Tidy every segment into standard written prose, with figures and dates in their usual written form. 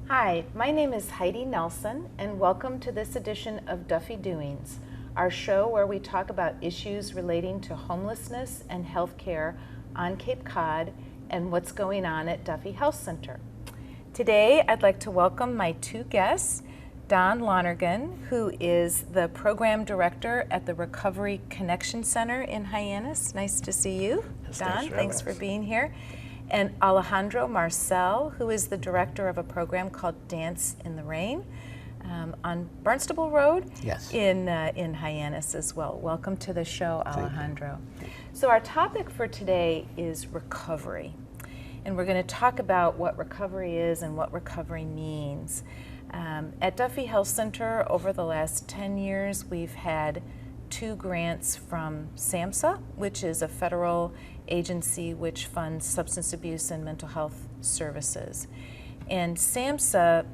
Hi, my name is Heidi Nelson, and welcome to this edition of Duffy Doings, our show where we talk about issues relating to homelessness and healthcare on Cape Cod and what's going on at Duffy Health Center. Today, I'd like to welcome my two guests, Don Lonergan, who is the Program Director at the Recovery Connection Center in Hyannis. Nice to see you. Yes, Don, thanks for being here. And Alejandro Marcel, who is the director of a program called Dance in the Rain on Barnstable Road in Hyannis as well. Welcome to the show, Alejandro. So our topic for today is recovery. And we're going to talk about what recovery is and what recovery means. At Duffy Health Center, over the last 10 years, we've had 2 grants from SAMHSA, which is a federal agency which funds substance abuse and mental health services. And SAMHSA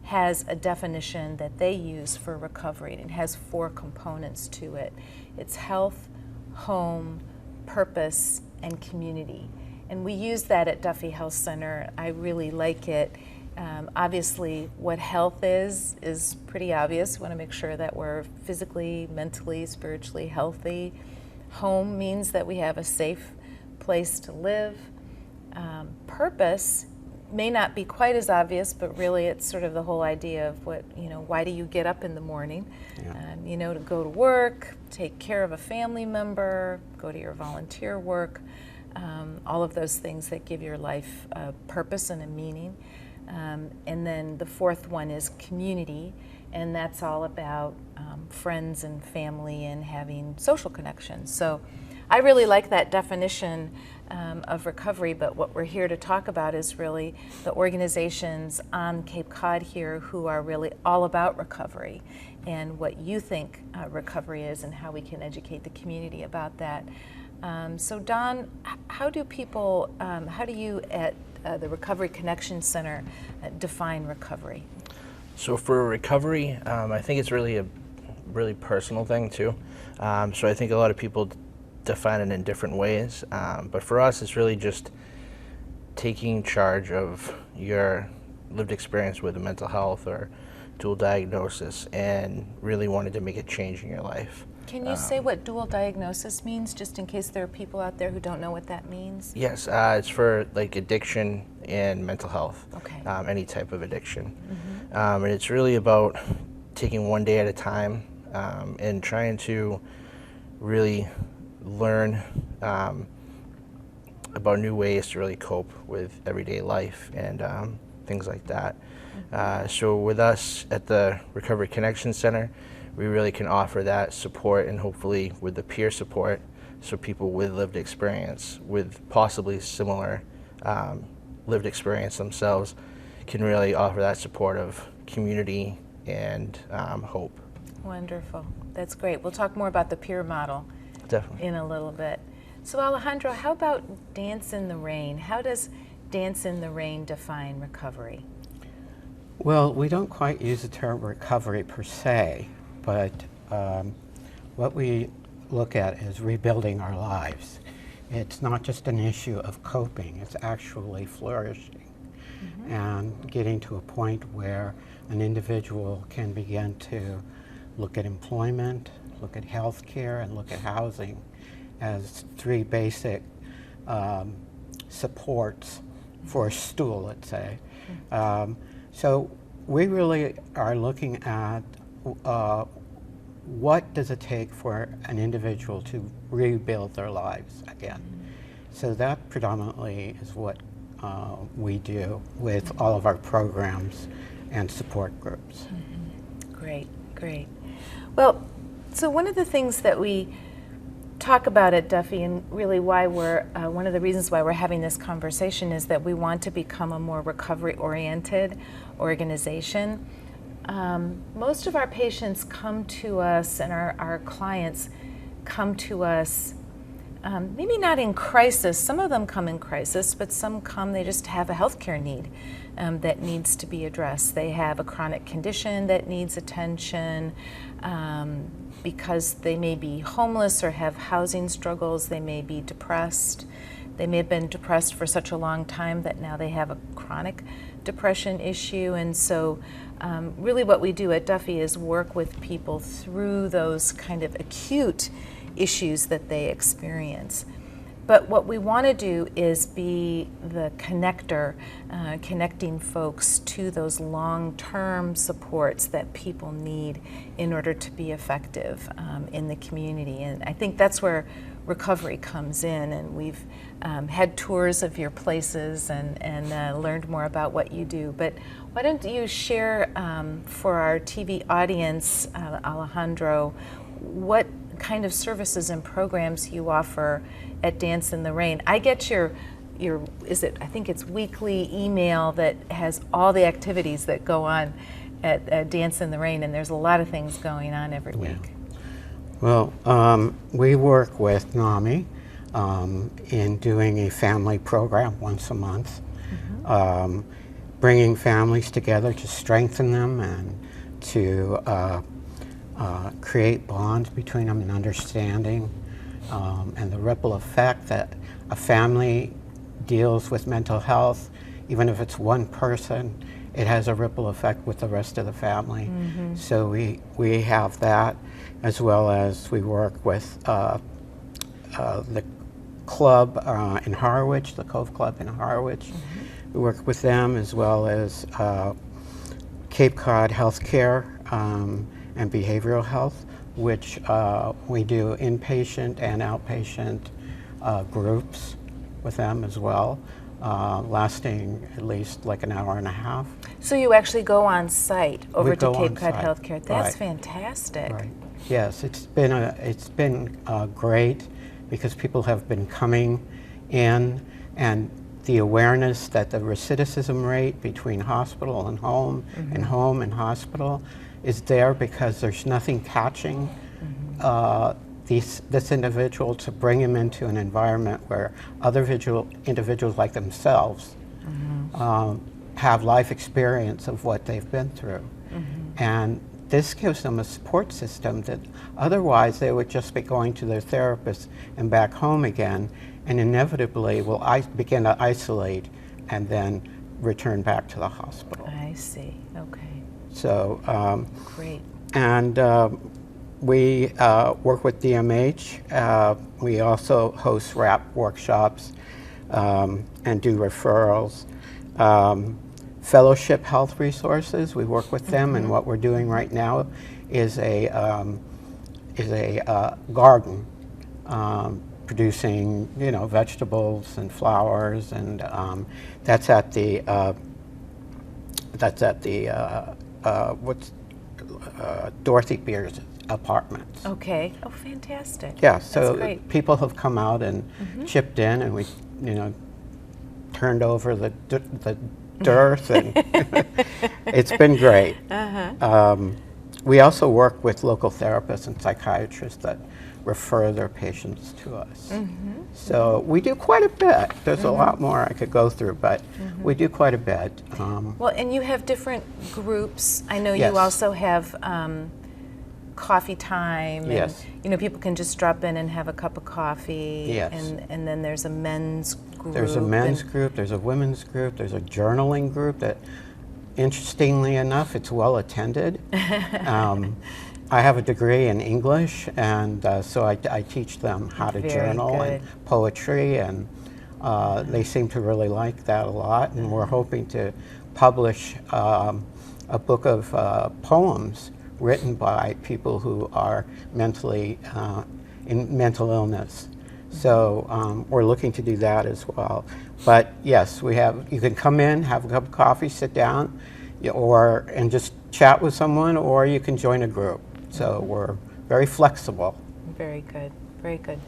has a definition that they use for recovery, and it has 4 components to it. It's health, home, purpose, and community. And we use that at Duffy Health Center. I really like it. Obviously, what health is pretty obvious. We want to make sure that we're physically, mentally, spiritually healthy. Home means that we have a safe place to live. Purpose may not be quite as obvious, but really it's sort of the whole idea of why do you get up in the morning? To go to work, take care of a family member, go to your volunteer work, all of those things that give your life a purpose and a meaning. And then the 4th one is community, and that's all about friends and family and having social connections. So I really like that definition of recovery, but what we're here to talk about is really the organizations on Cape Cod here who are really all about recovery and what you think recovery is and how we can educate the community about that. So Don, how do you at the Recovery Connection Center define recovery? So for recovery, I think it's really a really personal thing too. So I think a lot of people define it in different ways, but for us it's really just taking charge of your lived experience with mental health or dual diagnosis and really wanting to make a change in your life. Can you say what dual diagnosis means, just in case there are people out there who don't know what that means? Yes, it's for like addiction and mental health, any type of addiction. And it's really about taking one day at a time and trying to really learn about new ways to really cope with everyday life and things like that. So with us at the Recovery Connection Center, we really can offer that support, and hopefully with the peer support, so people with lived experience, with possibly similar lived experience themselves, can really offer that support of community and hope. Wonderful. That's great. We'll talk more about the peer model in a little bit. So Alejandro, how about Dance in the Rain? How does Dance in the Rain define recovery? Well, we don't quite use the term recovery per se, but what we look at is rebuilding our lives. It's not just an issue of coping, it's actually flourishing and getting to a point where an individual can begin to look at employment, look at health care, and look at housing as 3 basic supports for a stool, let's say. So we really are looking at what does it take for an individual to rebuild their lives again. So that predominantly is what we do with all of our programs and support groups. Great, great. Well, so one of the things that we talk about at Duffy, and really why we're, one of the reasons why we're having this conversation, is that we want to become a more recovery-oriented organization. Most of our patients come to us, and our clients come to us maybe not in crisis. Some of them come in crisis, but some come, they just have a healthcare need that needs to be addressed. They have a chronic condition that needs attention because they may be homeless or have housing struggles. They may be depressed. They may have been depressed for such a long time that now they have a chronic depression issue. And so really what we do at Duffy is work with people through those kind of acute issues that they experience. But what we want to do is be the connector, connecting folks to those long-term supports that people need in order to be effective in the community. And I think that's where recovery comes in, and we've had tours of your places and learned more about what you do. But why don't you share for our TV audience, Alejandro, what kind of services and programs you offer at Dance in the Rain? I get your I think it's weekly email that has all the activities that go on at Dance in the Rain, and there's a lot of things going on every week. Well, we work with NAMI in doing a family program once a month, bringing families together to strengthen them and to create bonds between them and understanding, and the ripple effect that a family deals with mental health. Even if it's one person, it has a ripple effect with the rest of the family. So we have that, as well as we work with the club in Harwich, the Cove Club in Harwich. We work with them, as well as Cape Cod Healthcare and Behavioral Health, which we do inpatient and outpatient groups with them as well, lasting at least like an hour and a half. So you actually go on site over to Cape Cod site. Healthcare. That's Right. fantastic. Right. Yes, it's been great, because people have been coming in, and the awareness that the recidivism rate between hospital and home, and home and hospital, is there because there's nothing catching this individual to bring him into an environment where other individuals like themselves have life experience of what they've been through. And this gives them a support system that otherwise they would just be going to their therapist and back home again, and inevitably will begin to isolate and then return back to the hospital. I see. Okay. So, Great. and we work with DMH. We also host RAP workshops and do referrals. Fellowship Health Resources, we work with them, and what we're doing right now is a garden producing, vegetables and flowers, and that's at the Dorothy Beer's apartments. Okay. Oh, fantastic. Yeah, That's so great. people have come out and chipped in, and we, turned over the dirt, and it's been great. We also work with local therapists and psychiatrists that refer their patients to us. So we do quite a bit. There's a lot more I could go through, but we do quite a bit. Well, and you have different groups. I know Yes. you also have coffee time. Yes. And, people can just drop in and have a cup of coffee. Yes. And then there's a men's group. There's a men's group, there's a women's group, there's a journaling group that, interestingly enough, it's well attended. I have a degree in English, and so I teach them how to Very journal good. and poetry, and they seem to really like that a lot. And we're hoping to publish a book of poems written by people who are mentally in mental illness. So we're looking to do that as well. But yes, you can come in, have a cup of coffee, sit down, and just chat with someone, or you can join a group. So we're very flexible. Very good. Very good.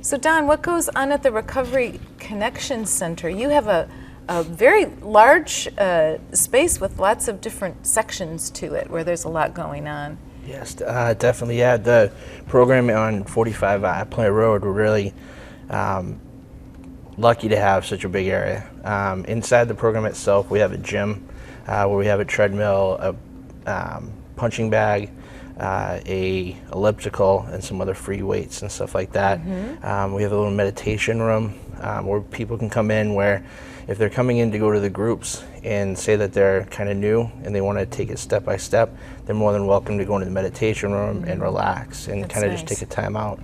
So Don, what goes on at the Recovery Connection Center? You have a very large space with lots of different sections to it, where there's a lot going on. Yes, definitely. Yeah, the program on 45 Plant Road, we're really lucky to have such a big area. Inside the program itself, we have a gym where we have a treadmill, a punching bag, a elliptical, and some other free weights and stuff like that. We have a little meditation room where people can come in, where if they're coming in to go to the groups and say that they're kind of new and they want to take it step by step, they're more than welcome to go into the meditation room and relax and kind of just take a time out.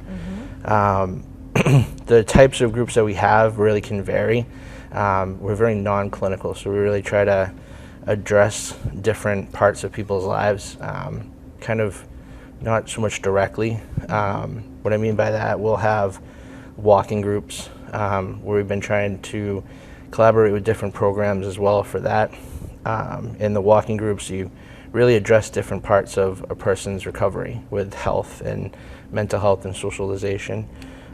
The types of groups that we have really can vary. We're very non-clinical, so we really try to address different parts of people's lives, kind of not so much directly. What I mean by that, we'll have walking groups where we've been trying to collaborate with different programs as well for that. In the walking groups, you really address different parts of a person's recovery with health and mental health and socialization.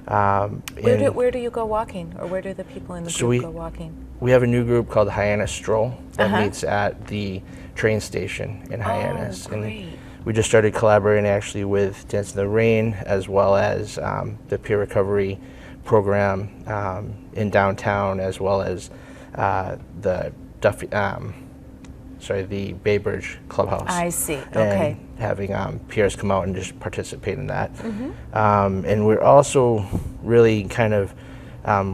Where do you go walking, or where do the people in the group go walking? We have a new group called the Hyannis Stroll that meets at the train station in Hyannis. And we just started collaborating actually with Dance in the Rain, as well as the peer recovery program in downtown, as well as the Duffy, the Bay Bridge Clubhouse. I see. Okay. And having peers come out and just participate in that. And we're also really kind of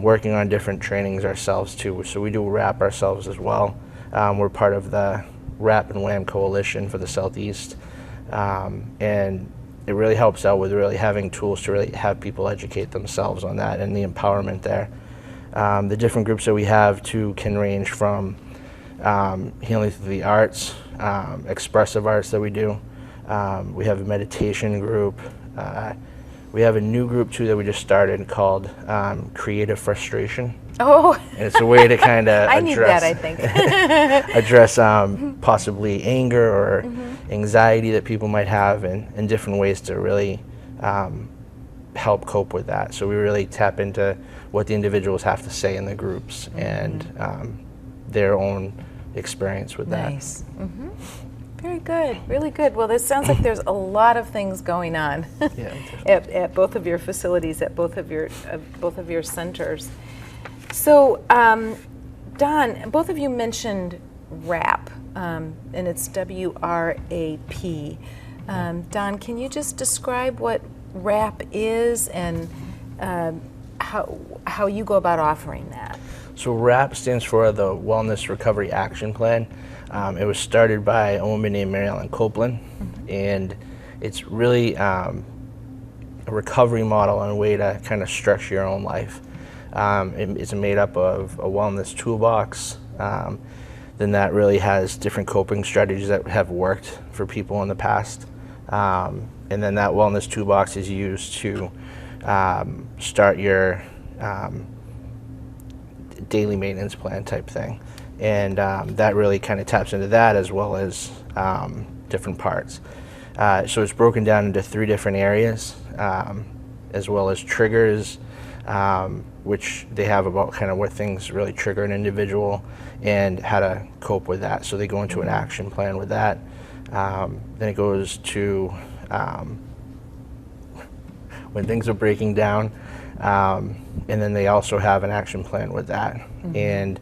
working on different trainings ourselves too. So we do RAP ourselves as well. We're part of the RAP and WAM Coalition for the Southeast. And it really helps out with really having tools to really have people educate themselves on that and the empowerment there. The different groups that we have too can range from healing through the arts, expressive arts that we do. We have a meditation group. We have a new group too that we just started called Creative Frustration. Oh, and it's a way to kind of I need that, I think. address possibly anger or anxiety that people might have, and different ways to really help cope with that. So we really tap into what the individuals have to say in the groups and their own experience with that. Nice. Very good, really good. Well, this sounds like there's a lot of things going on at both of your facilities, at both of your centers. So, Don, both of you mentioned RAP, and it's W-R-A-P. Don, can you just describe what RAP is and how you go about offering that? So RAP stands for the Wellness Recovery Action Plan. It was started by a woman named Mary Ellen Copeland, and it's really a recovery model and a way to kind of structure your own life. It's made up of a wellness toolbox. Then that really has different coping strategies that have worked for people in the past. And then that wellness toolbox is used to start your daily maintenance plan type thing. And that really kind of taps into that, as well as different parts. So it's broken down into 3 different areas, as well as triggers, which they have about kind of what things really trigger an individual and how to cope with that. So they go into an action plan with that. Then it goes to when things are breaking down, and then they also have an action plan with that. And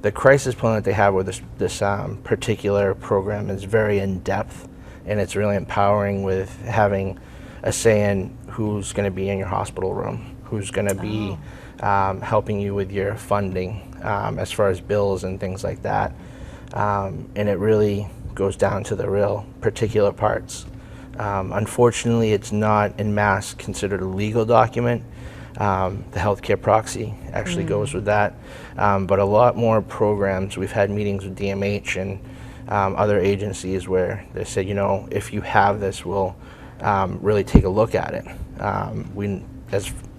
the crisis plan that they have with this particular program is very in-depth, and it's really empowering with having a say in who's going to be in your hospital room, who's going to be helping you with your funding as far as bills and things like that. And it really goes down to the real particular parts. Unfortunately, it's not en masse considered a legal document. The healthcare proxy actually goes with that. But a lot more programs, we've had meetings with DMH and other agencies where they said, you know, if you have this, we'll really take a look at it.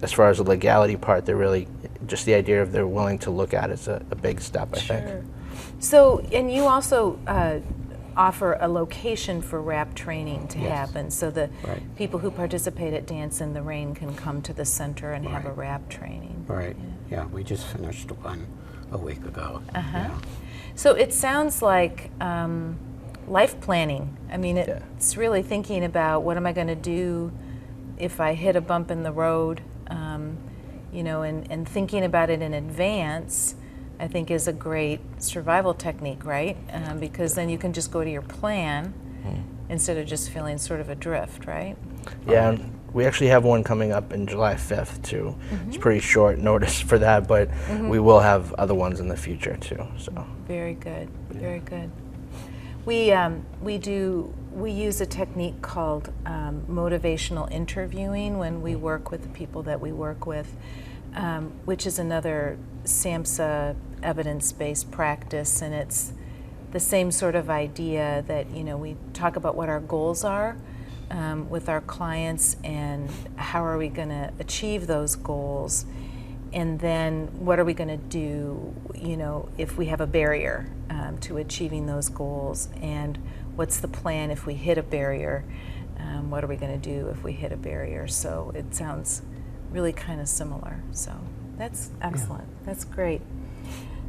As far as the legality part, they're really, just the idea of they're willing to look at it's a big step, I think. So, and you also offer a location for RAP training to happen, so the people who participate at Dance in the Rain can come to the center and have a RAP training. Right. Yeah, we just finished one a week ago. So it sounds like life planning. I mean, it's really thinking about what am I going to do if I hit a bump in the road, you know, and thinking about it in advance, I think is a great survival technique, right? Because then you can just go to your plan instead of just feeling sort of adrift, right? Yeah, and we actually have one coming up in July 5th too. It's pretty short notice for that, but we will have other ones in the future too. So very good, very good. We use a technique called motivational interviewing when we work with the people that we work with, which is another SAMHSA evidence-based practice, and it's the same sort of idea that, you know, we talk about what our goals are with our clients and how are we going to achieve those goals, and then what are we going to do, you know, if we have a barrier to achieving those goals, and what's the plan if we hit a barrier, what are we going to do if we hit a barrier. So it sounds really kind of similar, so that's excellent. Yeah. That's great.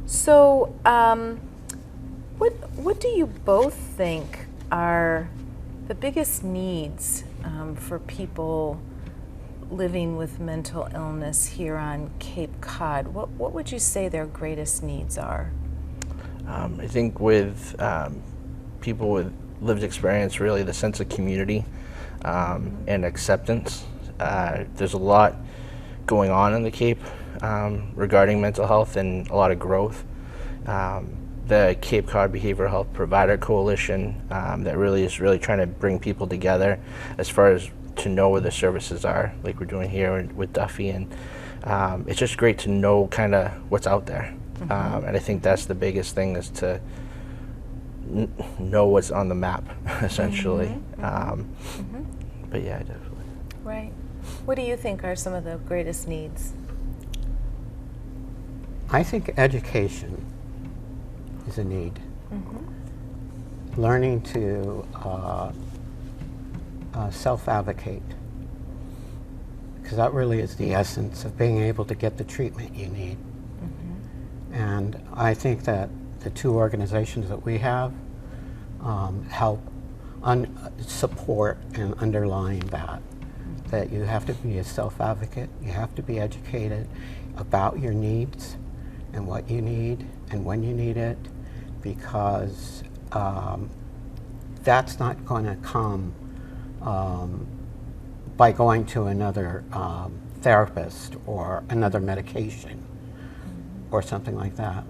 So what do you both think are the biggest needs for people living with mental illness here on Cape Cod? What would you say their greatest needs are? I think with people with lived experience, really the sense of community and acceptance. There's a lot going on in the Cape regarding mental health and a lot of growth. The Cape Cod Behavioral Health Provider Coalition that really is trying to bring people together as far as to know where the services are, like we're doing here with Duffy, and it's just great to know kind of what's out there. And I think that's the biggest thing, is to know what's on the map, essentially. But yeah, definitely. Right. What do you think are some of the greatest needs? I think education is a need. Learning to self-advocate, because that really is the essence of being able to get the treatment you need. And I think that the two organizations that we have help support and underline that you have to be a self-advocate, you have to be educated about your needs and what you need and when you need it, because that's not going to come by going to another therapist or another medication or something like that.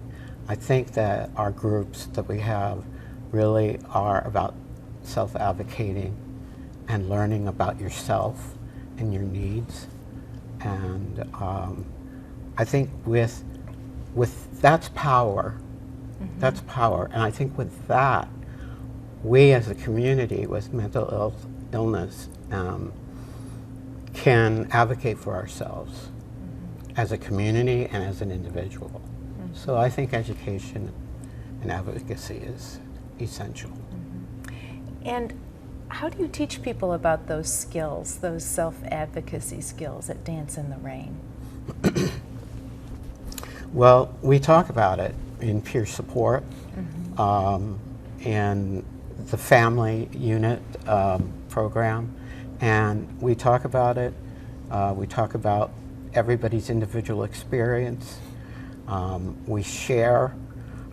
I think that our groups that we have really are about self-advocating and learning about yourself and your needs. And I think with that's power. That's power. And I think with that, we as a community with mental illness can advocate for ourselves as a community and as an individual. So I think education and advocacy is essential. And how do you teach people about those skills, those self-advocacy skills at Dance in the Rain? Well, we talk about it in peer support and the family unit program, and we talk about it. We talk about everybody's individual experience. We share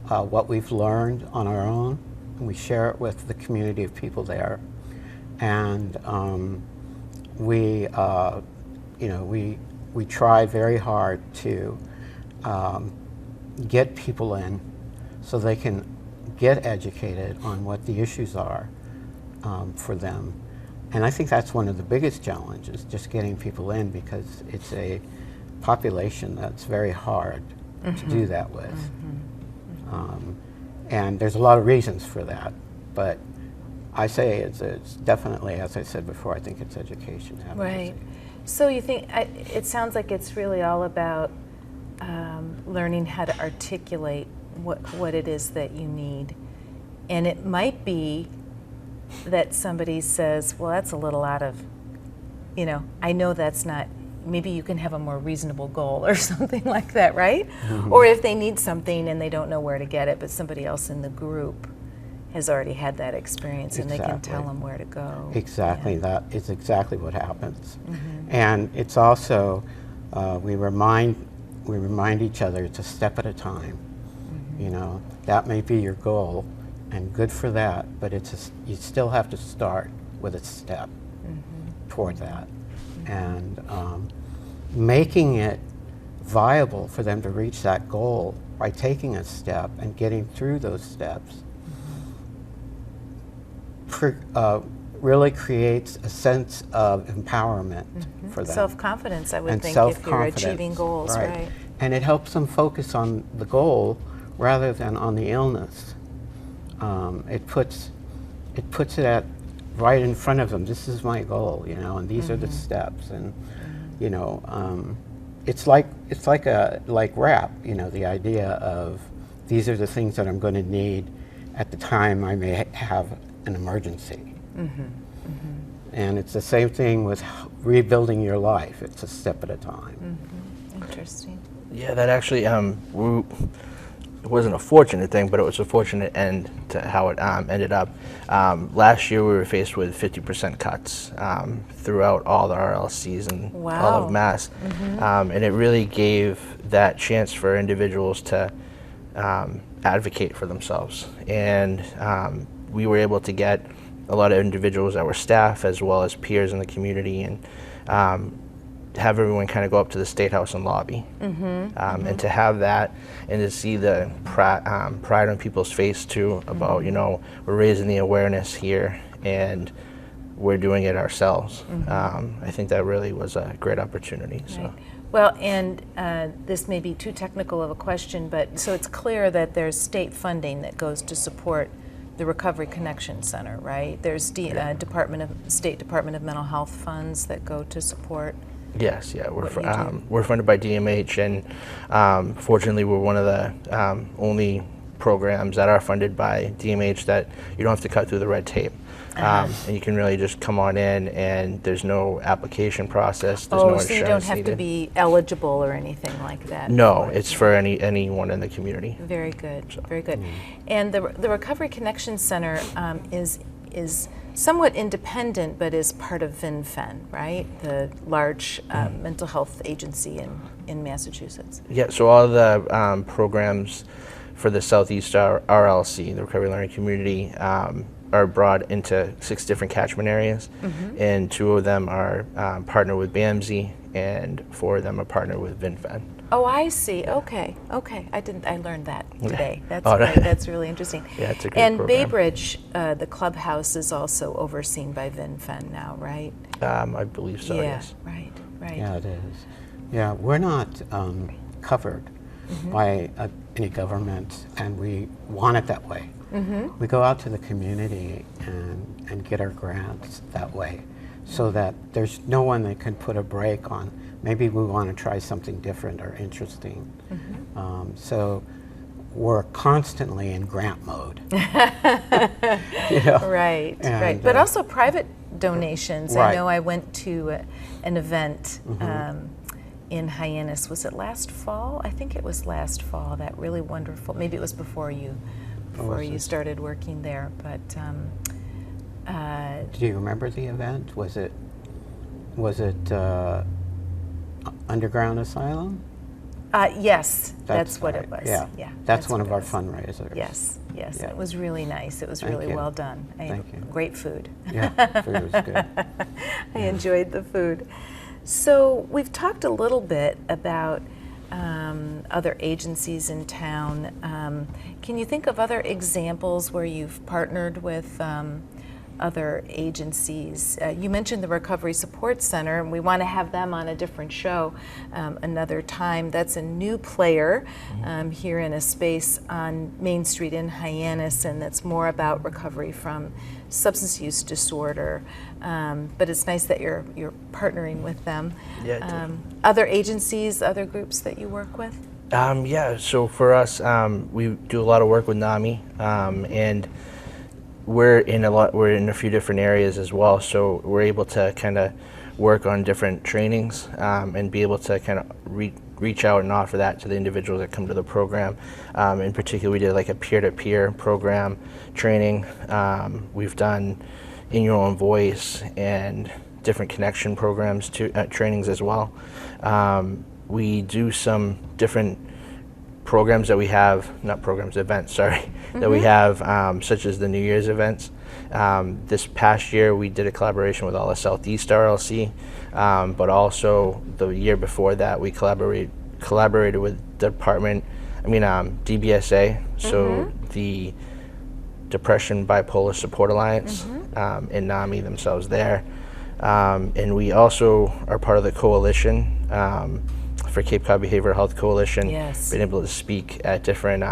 what we've learned on our own, and we share it with the community of people there. And we try very hard to get people in so they can get educated on what the issues are for them. And I think that's one of the biggest challenges, just getting people in, because it's a population that's very hard to do that with. And there's a lot of reasons for that, but I say it's definitely, as I said before, I think it's education. Right. So you think, it sounds like it's really all about learning how to articulate what it is that you need. And it might be that somebody says, well, that's a little out of, I know that's not, maybe you can have a more reasonable goal or something like that, right? Or if they need something and they don't know where to get it, but somebody else in the group has already had that experience and they can tell them where to go. Exactly, that is exactly what happens. And it's also, we remind each other, it's a step at a time. That may be your goal, and good for that, but you still have to start with a step toward that. And making it viable for them to reach that goal by taking a step and getting through those steps really creates a sense of empowerment for them. Self-confidence, I would and think, if you're achieving goals, right. And it helps them focus on the goal rather than on the illness. It puts it at right in front of them. This is my goal, you know, and these are the steps, and you know, it's like rap, you know, the idea of these are the things that I'm going to need at the time I may have an emergency. And it's the same thing with rebuilding your life. It's a step at a time. Interesting. Yeah, that actually it wasn't a fortunate thing, but it was a fortunate end to how it ended up. Last year we were faced with 50% cuts throughout all the RLCs and all of Mass. And it really gave that chance for individuals to advocate for themselves. And we were able to get a lot of individuals that were staff as well as peers in the community, and have everyone kind of go up to the State House and lobby. And to have that and to see the pride on people's face too about, you know, we're raising the awareness here and we're doing it ourselves. I think that really was a great opportunity. Right. So. Well, and this may be too technical of a question, but so it's clear that there's state funding that goes to support the Recovery Connection Center, right? There's State Department of Mental Health funds that go to support. Yes, yeah, we're funded by DMH, and fortunately we're one of the only programs that are funded by DMH that you don't have to cut through the red tape. And you can really just come on in, and there's no application process. There's no so you don't have to be eligible or anything like that? No, it's for anyone in the community. Very good, very good. And the Recovery Connection Center is somewhat independent, but is part of VinFen, right? The large mental health agency in Massachusetts. Yeah, so all the programs for the Southeast RLC, the Recovery Learning Community, are brought into 6 different catchment areas, and 2 of them are partnered with BAMSI, and 4 of them are partnered with VinFen. Oh, I see. Okay. I learned that today. That's great. That's really interesting. Yeah, it's a great and program. Bay Bridge, the clubhouse, is also overseen by VinFen now, right? I believe so. Yeah. Yes. Right. Yeah, it is. Yeah, we're not covered by any government, and we want it that way. We go out to the community and get our grants that way, so that there's no one that can put a brake on. Maybe we want to try something different or interesting. So we're constantly in grant mode. You know? Right. But also private donations. Right. I know I went to an event in Hyannis. Was it last fall? I think it was last fall. That really wonderful. Maybe it was before you started working there. But do you remember the event? Was it Underground Asylum? Yes, that's what it was. Yeah, that's one of our fundraisers. Yes. Yeah. It was really nice. It was really well done. Thank you. Great food. Yeah, food was good. I enjoyed the food. So we've talked a little bit about other agencies in town. Can you think of other examples where you've partnered with other agencies? You mentioned the Recovery Support Center, and we want to have them on a different show another time. That's a new player here in a space on Main Street in Hyannis, and that's more about recovery from substance use disorder. But it's nice that you're partnering with them. Yeah. Other agencies, other groups that you work with? Yeah. So for us, we do a lot of work with NAMI, and we're in a few different areas as well, so we're able to kind of work on different trainings and be able to kind of reach out and offer that to the individuals that come to the program. In particular, we did like a peer-to-peer program training. We've done In Your Own Voice and different connection programs trainings as well. We do some different programs that we have, not programs, events, sorry, that we have, such as the New Year's events. This past year we did a collaboration with all of Southeast RLC, but also the year before that we collaborated with DBSA, so the Depression Bipolar Support Alliance, and NAMI themselves there. And we also are part of the coalition for Cape Cod Behavioral Health Coalition. Yes. Been able to speak at different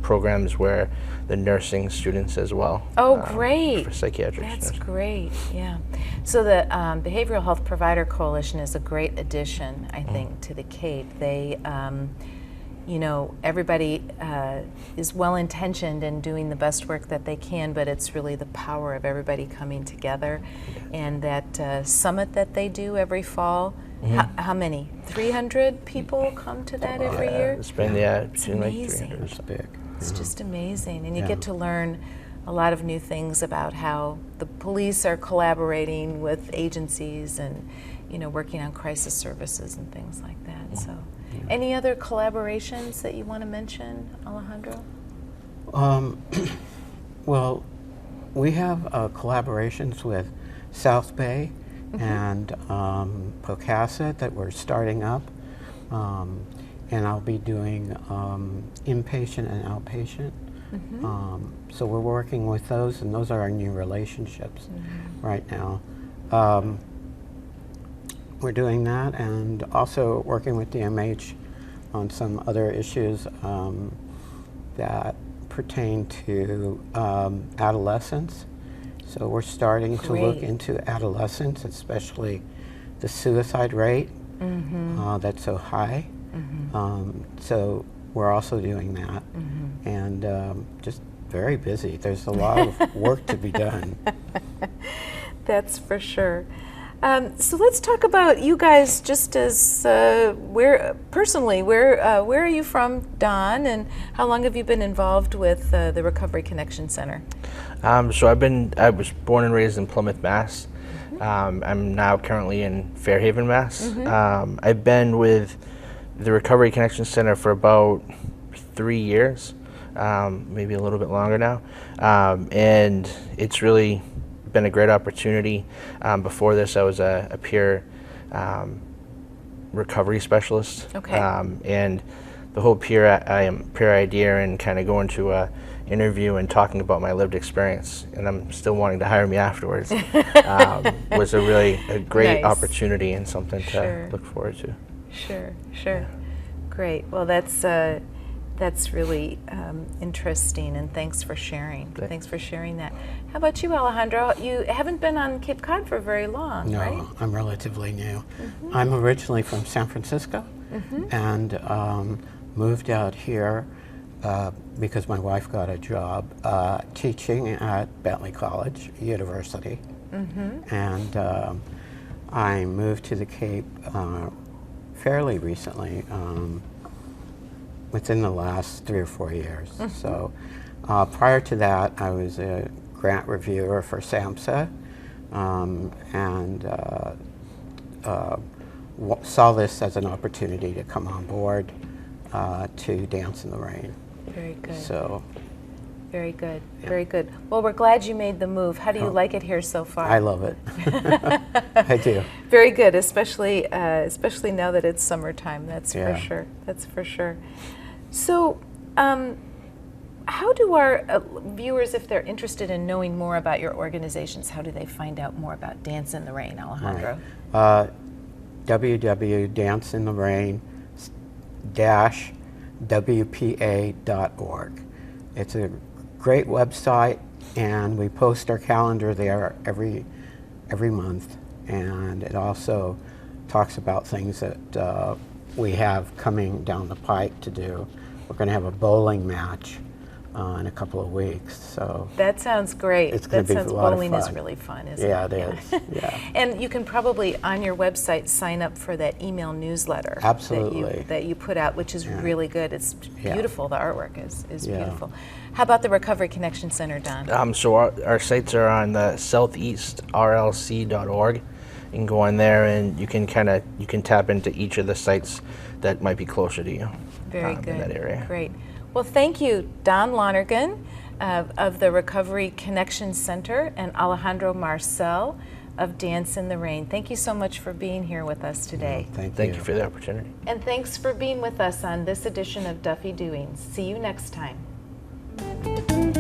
programs where the nursing students as well. Oh, great. For psychiatric That's nurses. great, yeah. So the Behavioral Health Provider Coalition is a great addition, I think, to the Cape. They, you know, everybody is well-intentioned and doing the best work that they can, but it's really the power of everybody coming together. And that summit that they do every fall, how many? 300 people come to that every year? It's been, between like amazing. 300. It's big. It's just amazing, and you Yeah. get to learn a lot of new things about how the police are collaborating with agencies and, you know, working on crisis services and things like that. So, any other collaborations that you want to mention, Alejandro? Well, we have collaborations with South Bay and Pocasset that we're starting up. And I'll be doing inpatient and outpatient. So we're working with those, and those are our new relationships right now. We're doing that, and also working with DMH on some other issues that pertain to adolescence. So we're starting to look into adolescence, especially the suicide rate that's so high. So we're also doing that, and just very busy. There's a lot of work to be done. That's for sure. So let's talk about you guys. Just as where are you from, Don, and how long have you been involved with the Recovery Connection Center? So I was born and raised in Plymouth, Mass. I'm now currently in Fairhaven, Mass. I've been with the Recovery Connection Center for about 3 years, maybe a little bit longer now, and it's really been a great opportunity. Before this, I was a peer recovery specialist, and the whole peer idea and kind of going to a interview and talking about my lived experience, and I'm still wanting to hire me afterwards, was a great opportunity and something to look forward to. Sure. Great. Well, that's really interesting, and thanks for sharing. Thanks for sharing that. How about you, Alejandro? You haven't been on Cape Cod for very long, right? No, I'm relatively new. I'm originally from San Francisco, and moved out here because my wife got a job teaching at Bentley College University, and I moved to the Cape fairly recently, within the last 3 or 4 years. So prior to that, I was a grant reviewer for SAMHSA, and saw this as an opportunity to come on board to Dance in the Rain. Very good. So. Very good. Very good. Well, we're glad you made the move. How do you like it here so far? I love it. I do. Very good, especially now that it's summertime. That's for sure. That's for sure. So, how do our viewers, if they're interested in knowing more about your organizations, how do they find out more about Dance in the Rain, Alejandro? www.danceintherain-wpa.org. It's a great website, and we post our calendar there every month, and it also talks about things that we have coming down the pike to do. We're going to have a bowling match in a couple of weeks, so that sounds great. It's going to be a lot bowling of fun. is really fun, isn't it? Yeah, it is. Yeah. And you can probably on your website sign up for that email newsletter. Absolutely. That you put out, which is really good. It's beautiful. The artwork is beautiful. How about the Recovery Connection Center, Don? So our sites are on the southeastrlc.org. You can go on there and you can tap into each of the sites that might be closer to you. Very good. in that area. Great. Well, thank you, Don Lonergan of the Recovery Connection Center and Alejandro Marcel of Dance in the Rain. Thank you so much for being here with us today. Thank you for the opportunity. And thanks for being with us on this edition of Duffy Doings. See you next time.